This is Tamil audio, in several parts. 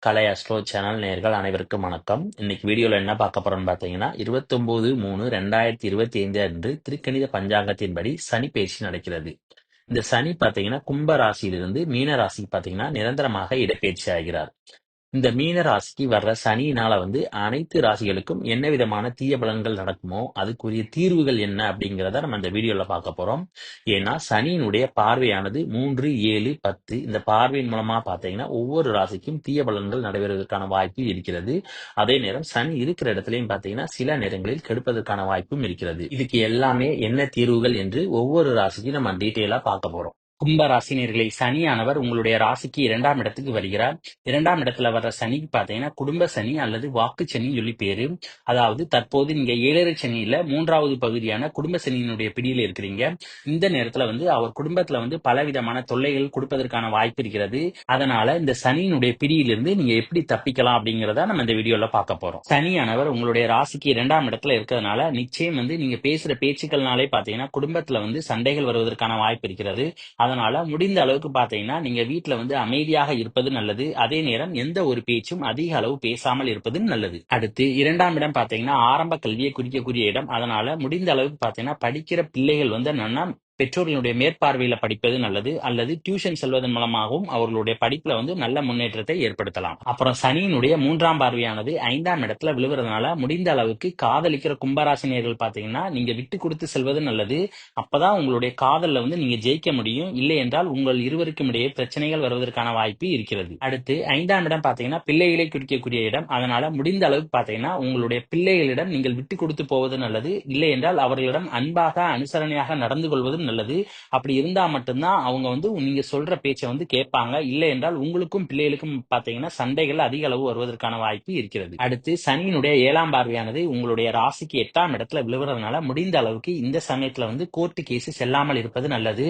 கலை அஸ்ட்ரோ சேனல் நேயர்கள் அனைவருக்கும் வணக்கம். இன்னைக்கு வீடியோல என்ன பார்க்க போறோம்னு பார்த்தீங்கன்னா 29/3/2025 அன்று திருக்கணித பஞ்சாங்கத்தின்படி சனி பெயர்ச்சி நடக்கிறது. இந்த சனி பார்த்தீங்கன்னா கும்ப ராசியிலிருந்து மீன ராசிக்கு பார்த்தீங்கன்னா நிரந்தரமாக இடப்பெயர்ச்சி ஆகிறார். இந்த மீன ராசிக்கு வர்ற சனியினால அனைத்து ராசிகளுக்கும் என்ன விதமான தீய பலன்கள் நடக்குமோ அதுக்குரிய தீர்வுகள் என்ன அப்படிங்கிறத நம்ம இந்த வீடியோல பார்க்க போறோம். ஏன்னா சனியினுடைய பார்வையானது 3, 7, 10 இந்த பார்வையின் மூலமா பார்த்தீங்கன்னா ஒவ்வொரு ராசிக்கும் தீய பலன்கள் நடைபெறுவதற்கான வாய்ப்பு இருக்கிறது. அதே நேரம் சனி இருக்கிற இடத்துலயும் பார்த்தீங்கன்னா சில நேரங்களில் கெடுப்பதற்கான வாய்ப்பும் இருக்கிறது. இதுக்கு எல்லாமே என்ன தீர்வுகள் என்று ஒவ்வொரு ராசிக்கும் நம்ம டீட்டெயிலா பார்க்க போறோம். கும்ப ராசினியர்களை சனியானவர் உங்களுடைய ராசிக்கு 2ஆம் இடத்துக்கு வருகிறார். 2ஆம் இடத்துல வர்ற சனிக்கு பார்த்தீங்கன்னா குடும்ப சனி அல்லது வாக்கு சனின்னு சொல்லி பேரு. அதாவது தற்போது நீங்க 7.5 சனியில 3வது பகுதியான குடும்ப சனியினுடைய பிடியில இருக்கிறீங்க. இந்த நேரத்துல அவர் குடும்பத்துல பலவிதமான தொல்லைகள் கொடுப்பதற்கான வாய்ப்பு இருக்கிறது. அதனால இந்த சனியினுடைய பிடியிலிருந்து நீங்க எப்படி தப்பிக்கலாம் அப்படிங்கறத நம்ம இந்த வீடியோல பார்க்க போறோம். சனியானவர் உங்களுடைய ராசிக்கு 2ஆம் இடத்துல இருக்கிறதுனால நிச்சயம் நீங்க பேசுற பேச்சுக்கள்னாலே பாத்தீங்கன்னா குடும்பத்துல சண்டைகள் வருவதற்கான வாய்ப்பு இருக்கிறது. அதனால முடிந்த அளவுக்கு பாத்தீங்கன்னா நீங்க வீட்டுல அமைதியாக இருப்பது நல்லது. அதே நேரம் எந்த ஒரு பேச்சும் அதிக அளவு பேசாமல் இருப்பது நல்லது. அடுத்து 2ஆம் இடம் பாத்தீங்கன்னா ஆரம்ப கல்வியை குறிக்கக்கூடிய இடம். அதனால முடிந்த அளவுக்கு பாத்தீங்கன்னா படிக்கிற பிள்ளைகள் என்னன்னா பெற்றோர்களுடைய மேற்பார்வையில படிப்பது நல்லது. அல்லது டியூஷன் செல்வதன் மூலமாகவும் அவர்களுடைய படிப்புல நல்ல முன்னேற்றத்தை ஏற்படுத்தலாம். அப்புறம் சனியினுடைய 3ஆம் பார்வையானது 5ஆம் இடத்துல விழுவுறதுனால முடிந்த அளவுக்கு காதலிக்கிற கும்பராசினியர்கள் பாத்தீங்கன்னா நீங்க விட்டு கொடுத்து செல்வது நல்லது. அப்பதான் உங்களுடைய காதல்ல நீங்க ஜெயிக்க முடியும். இல்லை என்றால் உங்கள் இருவருக்கும் இடையே பிரச்சனைகள் வருவதற்கான வாய்ப்பு இருக்கிறது. அடுத்து 5ஆம் இடம் பாத்தீங்கன்னா பிள்ளைகளை குறிக்கக்கூடிய இடம். அதனால முடிந்த அளவுக்கு பாத்தீங்கன்னா உங்களுடைய பிள்ளைகளிடம் நீங்கள் விட்டு கொடுத்து போவது நல்லது. இல்லை என்றால் அவர்களிடம் அன்பாக அனுசரணையாக நடந்து கொள்வது நல்லது. அப்படி இருந்தா மட்டும்தான் அவங்க நீங்க சொல்ற பேச்சை கேட்பாங்க. இல்லை என்றால் உங்களுக்கும் பிள்ளைகளுக்கும் பாத்தீங்கன்னா சண்டைகள் அதிக அளவு வருவதற்கான வாய்ப்பு இருக்கிறது. அடுத்து சனியினுடைய 7ஆம் பார்வையானது உங்களுடைய ராசிக்கு 8ஆம் இடத்துல விழுவுறதுனால முடிந்த அளவுக்கு இந்த சமயத்துல கோர்ட்டு கேஸ் செல்லாமல் இருப்பது நல்லது.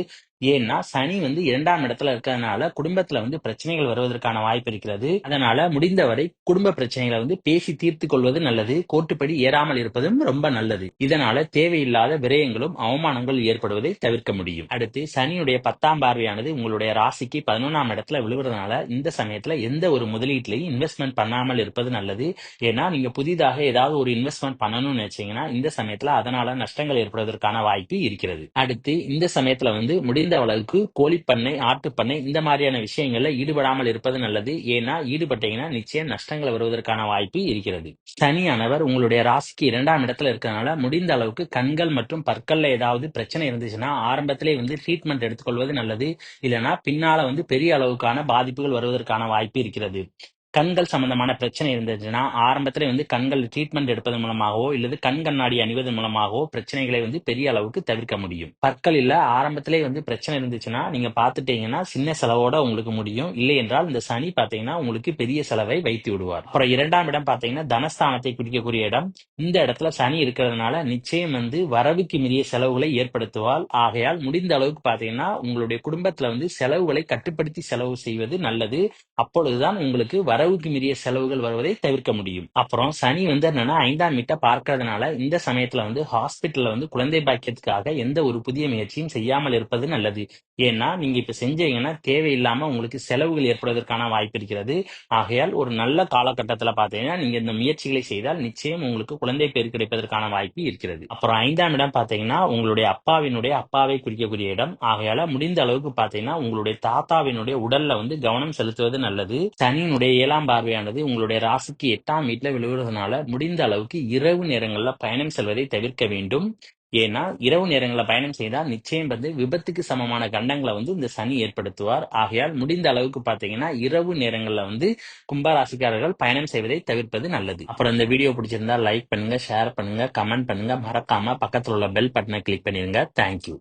ஏன்னா சனி 2ஆம் இடத்துல இருக்கிறதுனால குடும்பத்துல பிரச்சனைகள் வருவதற்கான வாய்ப்பு இருக்கிறது. அதனால முடிந்தவரை குடும்ப பிரச்சனைகளை பேசி தீர்த்து கொள்வது நல்லது. கோர்ட்டுப்படி ஏறாமல் இருப்பதும் ரொம்ப நல்லது. இதனால தேவையில்லாத விரயங்களும் அவமானங்கள் ஏற்படுவதை தவிர்க்க முடியும். அடுத்து சனியுடைய 10ஆம் பார்வையானது உங்களுடைய ராசிக்கு 11ஆம் இடத்துல விழுவுறதுனால இந்த சமயத்துல எந்த ஒரு முதலீட்டிலையும் இன்வெஸ்ட்மெண்ட் பண்ணாமல் இருப்பது நல்லது. ஏன்னா நீங்க புதிதாக ஏதாவது ஒரு இன்வெஸ்ட்மெண்ட் பண்ணணும்னு நினைச்சீங்கன்னா இந்த சமயத்துல அதனால நஷ்டங்கள் ஏற்படுவதற்கான வாய்ப்பு இருக்கிறது. அடுத்து இந்த சமயத்துல முடிந்த அளவுக்கு கோழிப்பண்ணை, ஆட்டுப்பண்ணை இந்த மாதிரியான விஷயங்கள்ல ஈடுபடாமல் இருப்பது நல்லது. ஏன்னா ஈடுபட்டீங்கன்னா நிச்சயம் நஷ்டங்கள் வருவதற்கான வாய்ப்பு இருக்கிறது. சனியானவர் உங்களுடைய ராசிக்கு 2ஆம் இடத்துல இருக்கிறதுனால முடிந்த அளவுக்கு கண்கள் மற்றும் பற்கள்ல ஏதாவது பிரச்சனை இருந்துச்சுன்னா ஆரம்பத்திலே ட்ரீட்மெண்ட் எடுத்துக்கொள்வது நல்லது. இல்லைன்னா பின்னால பெரிய அளவுக்கான பாதிப்புகள் வருவதற்கான வாய்ப்பு இருக்கிறது. கண்கள் சம்பந்தமான பிரச்சனை இருந்துச்சுன்னா ஆரம்பத்திலே கண்கள் ட்ரீட்மெண்ட் எடுப்பதன் மூலமாகவோ இல்லது கண் கண்ணாடி அணிவதன் மூலமாகவோ பிரச்சனைகளை பெரிய அளவுக்கு தவிர்க்க முடியும். பற்களில் ஆரம்பத்திலே பிரச்சனை இருந்துச்சுன்னா நீங்க பாத்துட்டீங்கன்னா சின்ன செலவோட உங்களுக்கு முடியும். இல்லை என்றால் இந்த சனி பாத்தீங்கன்னா உங்களுக்கு பெரிய செலவை வைத்து விடுவார். அப்புறம் 2ஆம் இடம் பாத்தீங்கன்னா தனஸ்தானத்தை குறிக்கக்கூடிய இடம். இந்த இடத்துல சனி இருக்கிறதுனால நிச்சயம் வரவுக்கு மீறிய செலவுகளை ஏற்படுத்துவார். ஆகையால் முடிந்த அளவுக்கு பாத்தீங்கன்னா உங்களுடைய குடும்பத்துல செலவுகளை கட்டுப்படுத்தி செலவு செய்வது நல்லது. அப்பொழுதுதான் உங்களுக்கு வரவுக்கு மீறிய செலவுகள் வருவதை தவிர்க்க முடியும். அப்புறம் சனி என்னன்னா 5ஆம் வீட்டை பார்க்கறதுனால இந்த சமயத்துல ஹாஸ்பிட்டல்ல குழந்தை பாக்கியத்துக்காக எந்த ஒரு புதிய முயற்சியும் செய்யாமல் இருப்பது நல்லது. ஏன்னா நீங்க இப்ப செஞ்சீங்கன்னா தேவையில்லாம உங்களுக்கு செலவுகள் ஏற்படுவதற்கான வாய்ப்பு இருக்கிறது. ஆகையால் ஒரு நல்ல காலகட்டத்துல பாத்தீங்கன்னா நீங்க இந்த முயற்சிகளை செய்தால் நிச்சயம் உங்களுக்கு குழந்தை பேர் கிடைப்பதற்கான வாய்ப்பு இருக்கிறது. அப்புறம் 5ஆம் இடம் பாத்தீங்கன்னா உங்களுடைய அப்பாவை குறிக்கக்கூடிய இடம். ஆகையால முடிந்த அளவுக்கு பாத்தீங்கன்னா உங்களுடைய தாத்தாவினுடைய உடல்ல கவனம் செலுத்துவது நல்லது. சனியினுடைய 7ஆம் பார்வையானது உங்களுடைய ராசிக்கு 8ஆம் வீட்டுல விழுவுறதுனால முடிந்த அளவுக்கு இரவு நேரங்கள்ல பயணம் செல்வதை தவிர்க்க வேண்டும். ஏன்னா இரவு நேரங்களில் பயணம் செய்தால் நிச்சயம் விபத்துக்கு சமமான கண்டங்களை இந்த சனி ஏற்படுத்துவார். ஆகையால் முடிந்த அளவுக்கு பாத்தீங்கன்னா இரவு நேரங்கள்ல கும்பராசிக்காரர்கள் பயணம் செய்வதை தவிர்ப்பது நல்லது. அப்புறம் இந்த வீடியோ பிடிச்சிருந்தா லைக் பண்ணுங்க, ஷேர் பண்ணுங்க, கமெண்ட் பண்ணுங்க. மறக்காம பக்கத்துல உள்ள பெல் பட்டனை கிளிக் பண்ணிருங்க. தேங்க்யூ.